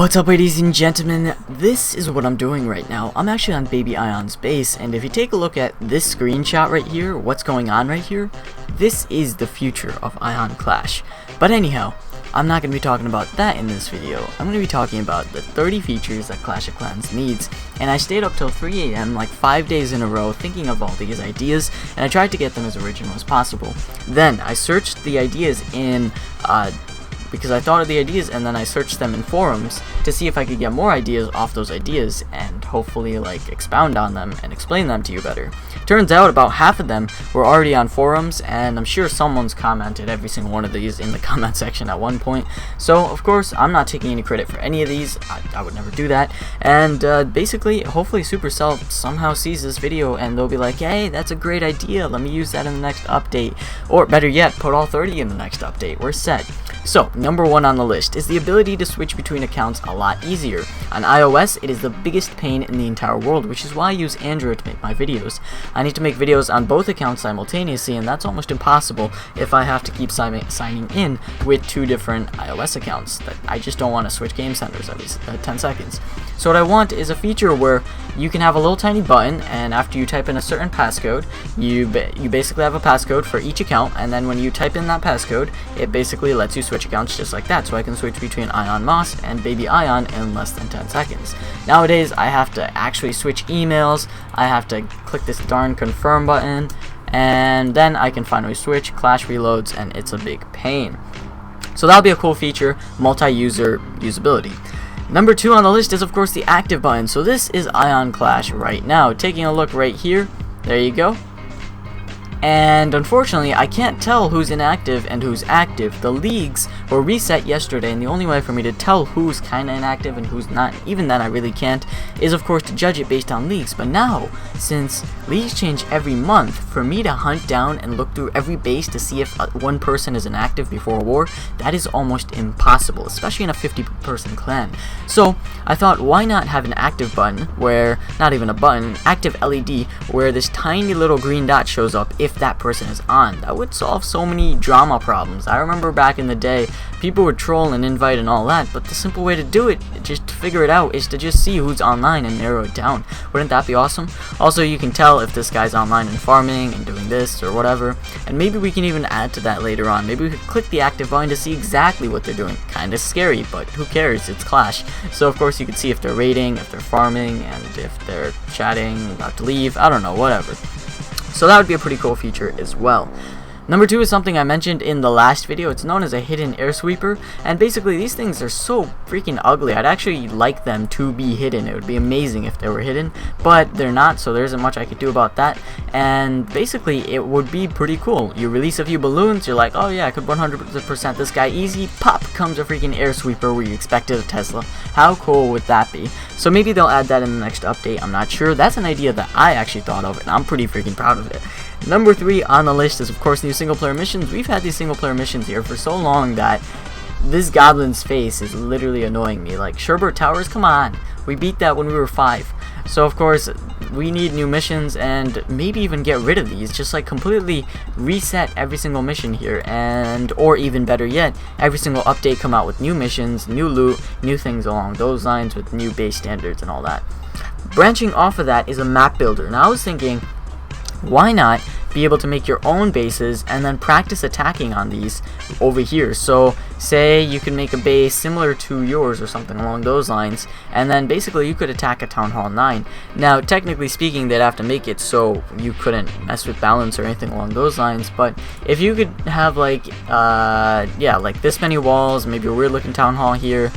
What's up, ladies and gentlemen? This is what I'm doing right now. I'm actually on Baby Ion's base, and if you take a look at this screenshot right here, what's going on right here, this is the future of Ion Clash. But anyhow, I'm not going to be talking about that in this video. I'm going to be talking about the 30 features that Clash of Clans needs, and I stayed up till 3 AM like 5 days in a row thinking of all these ideas, and I tried to get them as original as possible. Then I searched the ideas in because I thought of the ideas, and then I searched them in forums to see if I could get more ideas off those ideas and hopefully like expound on them and explain them to you better. Turns out about half of them were already on forums, and I'm sure someone's commented every single one of these in the comment section at one point. So of course I'm not taking any credit for any of these. I would never do that. And basically, hopefully Supercell somehow sees this video and they'll be like, hey, that's a great idea, let me use that in the next update. Or better yet, put all 30 in the next update. We're set. So, number 1 on the list is the ability to switch between accounts a lot easier. On iOS, it is the biggest pain in the entire world, which is why I use Android to make my videos. I need to make videos on both accounts simultaneously, and that's almost impossible if I have to keep signing in with 2 different iOS accounts. I just don't want to switch game centers every 10 seconds. So what I want is a feature where you can have a little tiny button, and after you type in a certain passcode, you basically have a passcode for each account, and then when you type in that passcode, it basically lets you switch accounts just like that. So I can switch between Ion Moss and Baby Ion in less than 10 seconds. Nowadays, I have to actually switch emails, I have to click this darn confirm button, and then I can finally switch. Clash reloads, and it's a big pain. So that'll be a cool feature, multi-user usability. Number 2 on the list is of course the active button. So this is Ion Clash right now. Taking a look right here, there you go. And unfortunately, I can't tell who's inactive and who's active. The leagues were reset yesterday, and the only way for me to tell who's kinda inactive and who's not, even then I really can't, is of course to judge it based on leagues. But now, since leagues change every month, for me to hunt down and look through every base to see if one person is inactive before a war, that is almost impossible, especially in a 50-person clan. So I thought, why not have an active button where, not even a button, active LED, where this tiny little green dot shows up if that person is on. That would solve so many drama problems. I remember back in the day, people would troll and invite and all that, but the simple way to do it, just to figure it out, is to just see who's online and narrow it down. Wouldn't that be awesome? Also, you can tell if this guy's online and farming and doing this or whatever, and maybe we can even add to that later on. Maybe we could click the active button to see exactly what they're doing. Kinda scary, but who cares? It's Clash. So of course you can see if they're raiding, if they're farming, and if they're chatting, about to leave, I don't know, whatever. So that would be a pretty cool feature as well. Number 2 is something I mentioned in the last video. It's known as a hidden air sweeper, and basically these things are so freaking ugly. I'd actually like them to be hidden. It would be amazing if they were hidden, but they're not, so there isn't much I could do about that. And basically it would be pretty cool. You release a few balloons, you're like, oh yeah, I could 100% this guy easy, pop comes a freaking air sweeper where you expected a Tesla. How cool would that be? So maybe they'll add that in the next update, I'm not sure. That's an idea that I actually thought of, and I'm pretty freaking proud of it. Number 3 on the list is of course new single player missions. We've had these single player missions here for so long that this goblin's face is literally annoying me. Like, Sherbert Towers, come on, we beat that when we were 5. So of course we need new missions, and maybe even get rid of these, just like completely reset every single mission here, and or even better yet, every single update come out with new missions, new loot, new things along those lines with new base standards and all that. Branching off of that is a map builder. Now I was thinking, why not be able to make your own bases and then practice attacking on these over here? So say you can make a base similar to yours or something along those lines, and then basically you could attack a Town Hall 9. Now technically speaking, they'd have to make it so you couldn't mess with balance or anything along those lines, but if you could have like yeah, like this many walls, maybe a weird looking Town Hall here,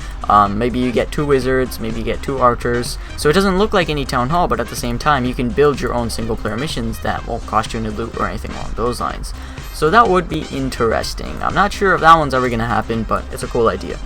maybe you get 2 wizards, maybe you get 2 archers, so it doesn't look like any Town Hall, but at the same time you can build your own single player missions that won't cost you any loot or anything along those lines. So that would be interesting. I'm not sure if that one's ever gonna happen, but it's a cool idea.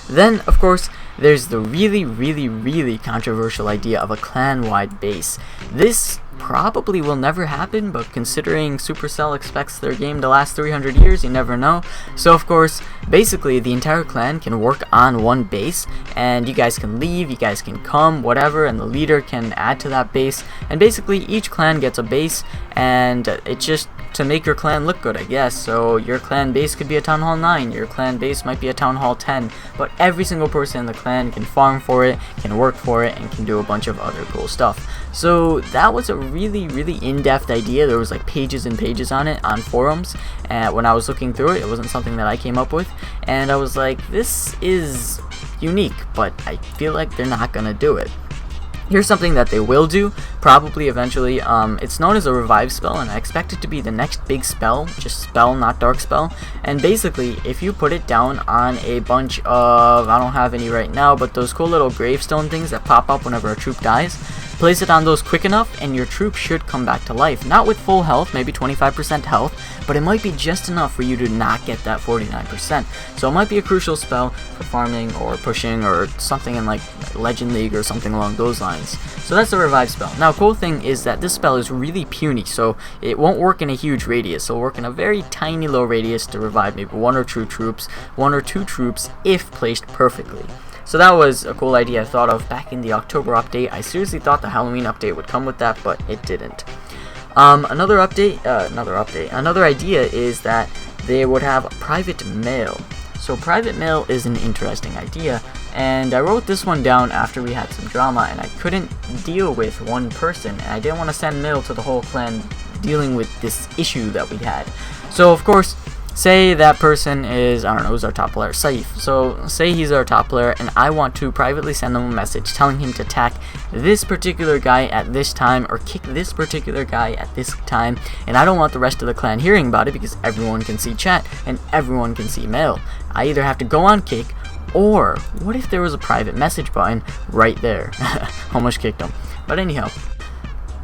Then of course there's the really controversial idea of a clan-wide base. This probably will never happen, but considering Supercell expects their game to last 300 years, you never know. So of course, basically the entire clan can work on one base, and you guys can leave, you guys can come, whatever, and the leader can add to that base, and basically each clan gets a base, and it just to make your clan look good, I guess. So your clan base could be a Town Hall 9, your clan base might be a Town Hall 10, but every single person in the clan can farm for it, can work for it, and can do a bunch of other cool stuff. So that was a really in-depth idea. There was like pages and pages on it on forums, and when I was looking through it, it wasn't something that I came up with, and I was like, this is unique, but I feel like they're not gonna do it. Here's something that they will do, probably eventually. It's known as a revive spell, and I expect it to be the next big spell, just spell, not dark spell. And basically, if you put it down on a bunch of, I don't have any right now, but those cool little gravestone things that pop up whenever a troop dies, place it on those quick enough, and your troop should come back to life. Not with full health, maybe 25% health, but it might be just enough for you to not get that 49%. So it might be a crucial spell for farming or pushing or something in like Legend League or something along those lines. So that's the revive spell. Now, cool thing is that this spell is really puny, so it won't work in a huge radius. It'll work in a very tiny low radius to revive maybe one or two troops if placed perfectly. So that was a cool idea I thought of back in the October update. I seriously thought the Halloween update would come with that, but it didn't. Another idea is that they would have private mail. So private mail is an interesting idea, and I wrote this one down after we had some drama, and I couldn't deal with one person, and I didn't want to send mail to the whole clan dealing with this issue that we had. So of course, say that person is, I don't know, who's our top player, Saif. So say he's our top player, and I want to privately send him a message telling him to attack this particular guy at this time, or kick this particular guy at this time, and I don't want the rest of the clan hearing about it because everyone can see chat and everyone can see mail. I either have to go on kick, or what if there was a private message button right there? Almost kicked him. But anyhow,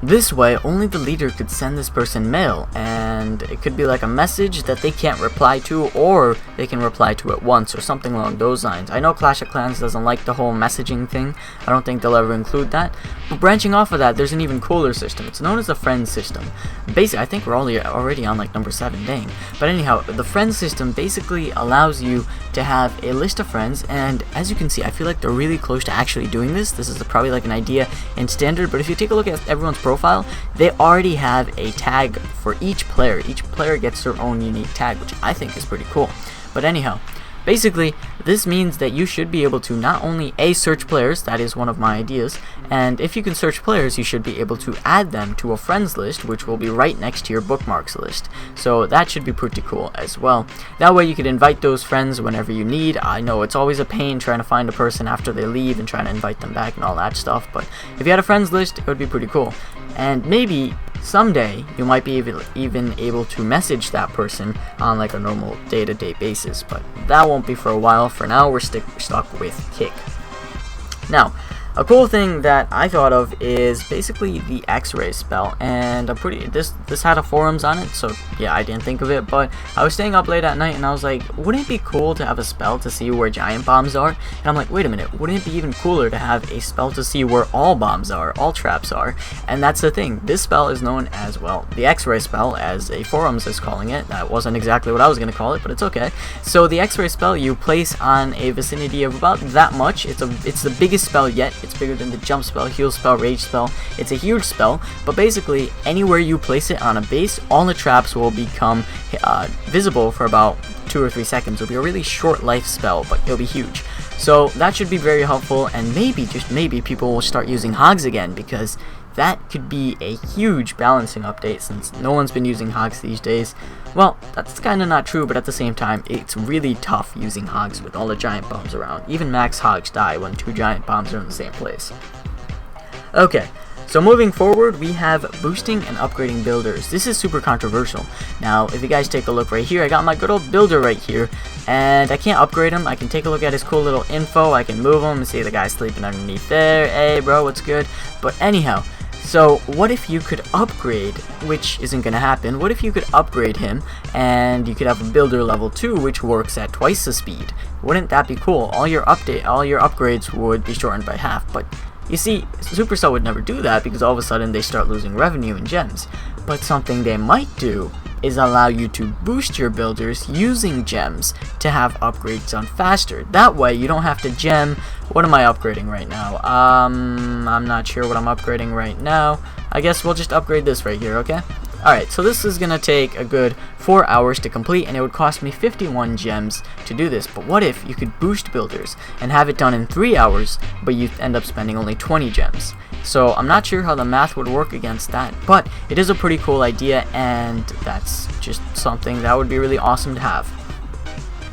this way, only the leader could send this person mail, and it could be like a message that they can't reply to, or they can reply to it once, or something along those lines. I know Clash of Clans doesn't like the whole messaging thing. I don't think they'll ever include that. But branching off of that, there's an even cooler system. It's known as the Friends system. Basically, I think we're already on like number 7, dang. But anyhow, the Friends system basically allows you to have a list of friends, and as you can see, I feel like they're really close to actually doing this. This is probably like an idea in standard, but if you take a look at everyone's profile, they already have a tag for each player. Each player gets their own unique tag, which I think is pretty cool. But anyhow, basically, this means that you should be able to not only search players, that is one of my ideas, and if you can search players, you should be able to add them to a friends list, which will be right next to your bookmarks list. So that should be pretty cool as well. That way you could invite those friends whenever you need. I know it's always a pain trying to find a person after they leave and trying to invite them back and all that stuff, but if you had a friends list, it would be pretty cool. And maybe someday you might be even able to message that person on like a normal day-to-day basis, but that won't be for a while. For now, we're stuck with kick. Now, a cool thing that I thought of is basically the X-ray spell, and this had a forums on it, so yeah, I didn't think of it, but I was staying up late at night and I was like, wouldn't it be cool to have a spell to see where giant bombs are? And I'm like, wait a minute, wouldn't it be even cooler to have a spell to see where all bombs are, all traps are? And that's the thing, this spell is known as, well, the X-ray spell, as a forums is calling it. That wasn't exactly what I was going to call it, but it's okay. So the X-ray spell you place on a vicinity of about that much. It's the biggest spell yet. It's bigger than the jump spell, heal spell, rage spell. It's a huge spell, but basically anywhere you place it on a base, all the traps will become visible for about 2 or 3 seconds. It'll be a really short life spell, but it'll be huge. So that should be very helpful, and maybe, just maybe, people will start using hogs again, because that could be a huge balancing update since no one's been using hogs these days. Well, that's kind of not true, but at the same time, it's really tough using hogs with all the giant bombs around. Even max hogs die when 2 giant bombs are in the same place. Okay, so moving forward, we have boosting and upgrading builders. This is super controversial. Now, if you guys take a look right here, I got my good old builder right here, and I can't upgrade him. I can take a look at his cool little info. I can move him and see the guy sleeping underneath there. Hey, bro, what's good? But anyhow, so what if you could upgrade, which isn't going to happen, what if you could upgrade him and you could have a builder level 2 which works at twice the speed? Wouldn't that be cool? All your upgrades would be shortened by half, but you see, Supercell would never do that because all of a sudden they start losing revenue and gems. But something they might do is allow you to boost your builders using gems to have upgrades done faster. That way you don't have to gem. What am I upgrading right now? I'm not sure what I'm upgrading right now. I guess we'll just upgrade this right here, okay? Alright, so this is gonna take a good 4 hours to complete, and it would cost me 51 gems to do this. But what if you could boost builders and have it done in 3 hours, but you end up spending only 20 gems? So I'm not sure how the math would work against that, but it is a pretty cool idea, and that's just something that would be really awesome to have.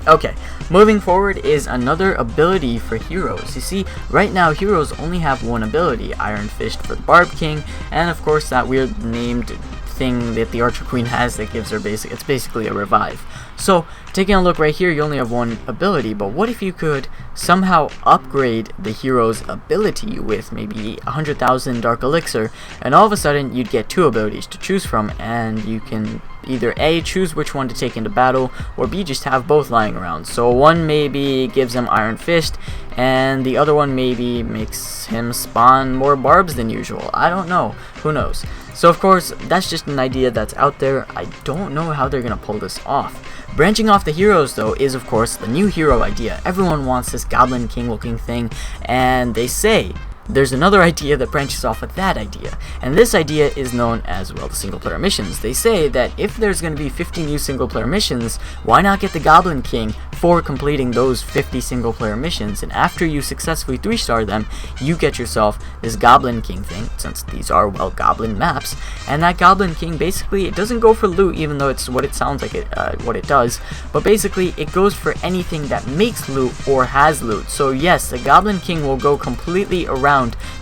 Okay, moving forward is another ability for heroes. You see, right now heroes only have one ability, Iron Fist for the Barb King, and of course that weird named thing that the Archer Queen has that gives her it's basically a revive. So taking a look right here, you only have one ability, but what if you could somehow upgrade the hero's ability with maybe 100,000 Dark Elixir, and all of a sudden you'd get 2 abilities to choose from, and you can either A, choose which one to take into battle, or B, just have both lying around. So one maybe gives him Iron Fist, and the other one maybe makes him spawn more barbs than usual. I don't know. Who knows? So of course, that's just an idea that's out there. I don't know how they're gonna pull this off. Branching off the heroes, though, is of course the new hero idea. Everyone wants this Goblin King looking thing, and they say there's another idea that branches off of that idea, and this idea is known as, well, the single player missions. They say that if there's going to be 50 new single player missions, why not get the Goblin King for completing those 50 single player missions, and after you successfully 3-star them, you get yourself this Goblin King thing, since these are, well, Goblin maps, and that Goblin King, basically, it doesn't go for loot, even though it's what it sounds like what it does, but basically, it goes for anything that makes loot or has loot. So yes, the Goblin King will go completely around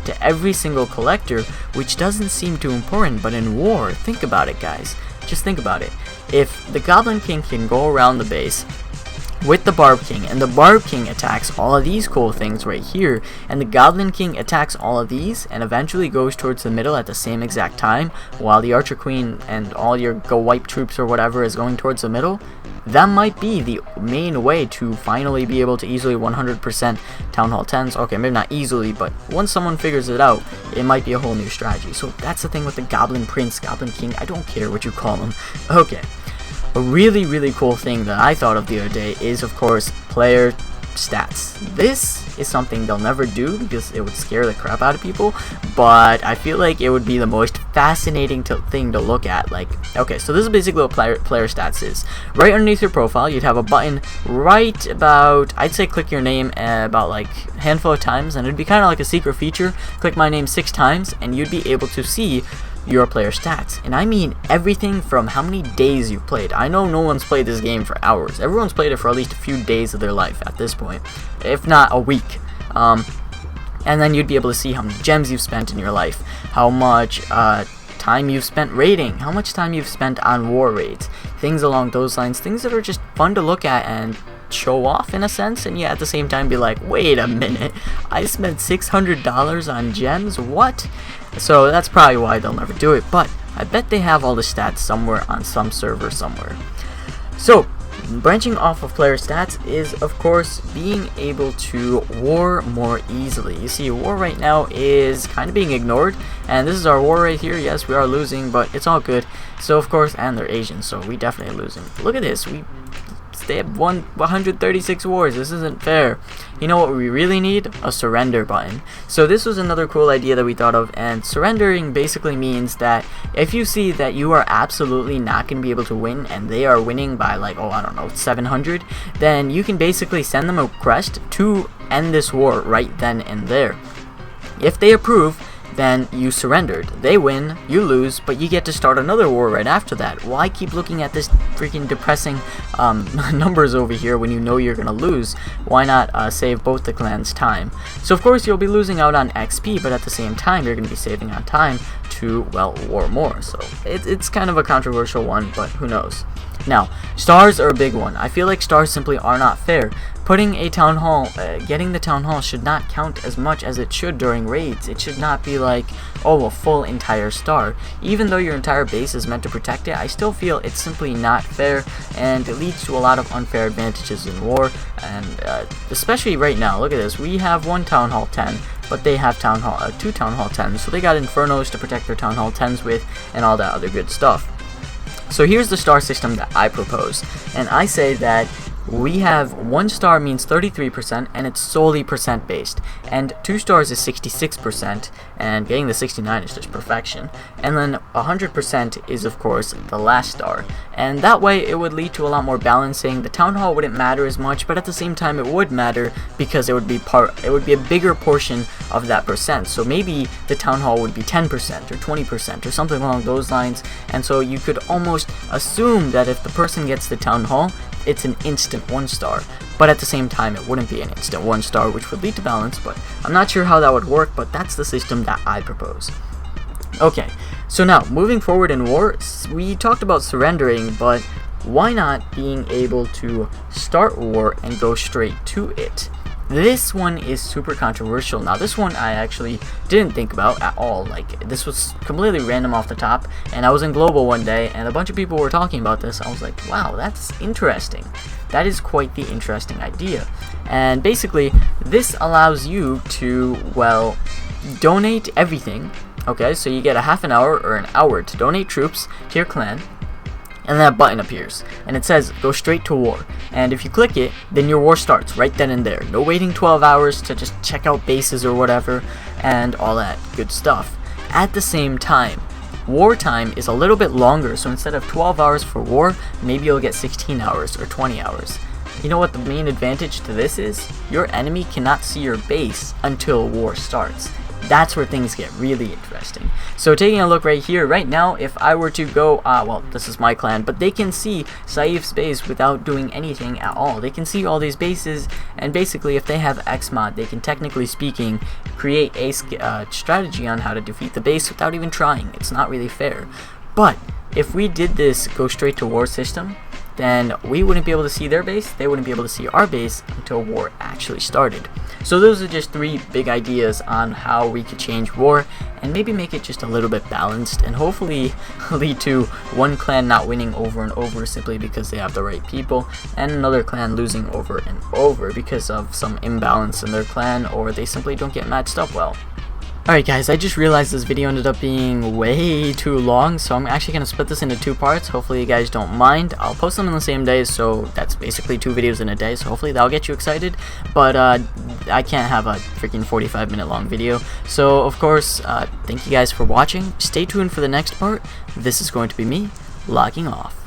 to every single collector, which doesn't seem too important, but in war, think about it, guys. Just think about it. If the Goblin King can go around the base with the Barb King, and the Barb King attacks all of these cool things right here, and the Goblin King attacks all of these, and eventually goes towards the middle at the same exact time, while the Archer Queen and all your go wipe troops or whatever is going towards the middle, that might be the main way to finally be able to easily 100% Town Hall 10s. Okay, maybe not easily, but once someone figures it out, it might be a whole new strategy. So that's the thing with the Goblin Prince, Goblin King, I don't care what you call him. Okay. A really, really cool thing that I thought of the other day is, of course, player stats. This is something they'll never do because it would scare the crap out of people, but I feel like it would be the most fascinating thing to look at. Like, okay, so this is basically what player stats is. Right underneath your profile, you'd have a button right about, I'd say click your name about like a handful of times, and it'd be kind of like a secret feature. Click my name 6 times, and you'd be able to see your player stats, and I mean everything from how many days you've played. I know no one's played this game for hours. Everyone's played it for at least a few days of their life at this point, if not a week. And then you'd be able to see how many gems you've spent in your life, how much time you've spent raiding, how much time you've spent on war raids, things along those lines, things that are just fun to look at and show off in a sense, and yet at the same time be like, wait a minute, I spent $600 on gems? What? So that's probably why they'll never do it, but I bet they have all the stats somewhere on some server somewhere. So branching off of player stats is, of course, being able to war more easily. You see, war right now is kind of being ignored, and this is our war right here. Yes, we are losing, but it's all good. So of course, and they're Asian, so we definitely are losing. Look at this, they have won 136 wars. This isn't fair. You know what we really need? A surrender button. So this was another cool idea that we thought of, and surrendering basically means that if you see that you are absolutely not going to be able to win, and they are winning by like, oh, I don't know, 700, then you can basically send them a request to end this war right then and there. If they approve, then you surrendered. They win, you lose, but you get to start another war right after that. Why keep looking at this freaking depressing numbers over here when you know you're gonna lose? Why not save both the clans time? So of course you'll be losing out on XP, but at the same time you're gonna be saving on time to, well, war more. So it's kind of a controversial one, but who knows. Now, stars are a big one. I feel like stars simply are not fair. Putting a town hall, getting the town hall should not count as much as it should during raids. It should not be like, oh, a full entire star. Even though your entire base is meant to protect it, I still feel it's simply not fair, and it leads to a lot of unfair advantages in war, and especially right now. Look at this. We have one town hall 10, but they have two town hall 10s, so they got infernos to protect their town hall 10s with, and all that other good stuff. So here's the star system that I propose, and I say that we have 1 star means 33%, and it's solely percent based, and 2 stars is 66%, and getting the 69 is just perfection, and then 100% is of course the last star, and that way it would lead to a lot more balancing. The town hall wouldn't matter as much, but at the same time it would matter because it would be a bigger portion of that percent. So maybe the town hall would be 10% or 20% or something along those lines, and so you could almost assume that if the person gets the town hall, it's an instant 1 star, but at the same time it wouldn't be an instant 1 star, which would lead to balance. But I'm not sure how that would work, but that's the system that I propose. Okay, so now moving forward in war, we talked about surrendering, but why not being able to start war and go straight to it? This one is super controversial. Now this one I actually didn't think about at all. Like, this was completely random off the top, and I was in Global one day and a bunch of people were talking about this. I was like, wow, that's interesting. That is quite the interesting idea. And basically this allows you to, well, donate everything. Okay, so you get a half an hour or an hour to donate troops to your clan, and then a button appears and it says go straight to war, and if you click it, then your war starts right then and there. No waiting 12 hours to just check out bases or whatever and all that good stuff. At the same time, war time is a little bit longer, so instead of 12 hours for war, maybe you'll get 16 hours or 20 hours. You know what the main advantage to this is? Your enemy cannot see your base until war starts. That's where things get really interesting. So taking a look right here, right now, if I were to go, well, this is my clan, but they can see Saif's base without doing anything at all. They can see all these bases, and basically if they have Xmod, they can, technically speaking, create a strategy on how to defeat the base without even trying. It's not really fair. But if we did this go straight to war system, then we wouldn't be able to see their base, they wouldn't be able to see our base until war actually started. So those are just 3 big ideas on how we could change war and maybe make it just a little bit balanced, and hopefully lead to one clan not winning over and over simply because they have the right people, and another clan losing over and over because of some imbalance in their clan, or they simply don't get matched up well. Alright guys, I just realized this video ended up being way too long, so I'm actually going to split this into 2 parts. Hopefully you guys don't mind. I'll post them in the same day, so that's basically 2 videos in a day, so hopefully that'll get you excited. But I can't have a freaking 45-minute long video. So of course, thank you guys for watching. Stay tuned for the next part. This is going to be me logging off.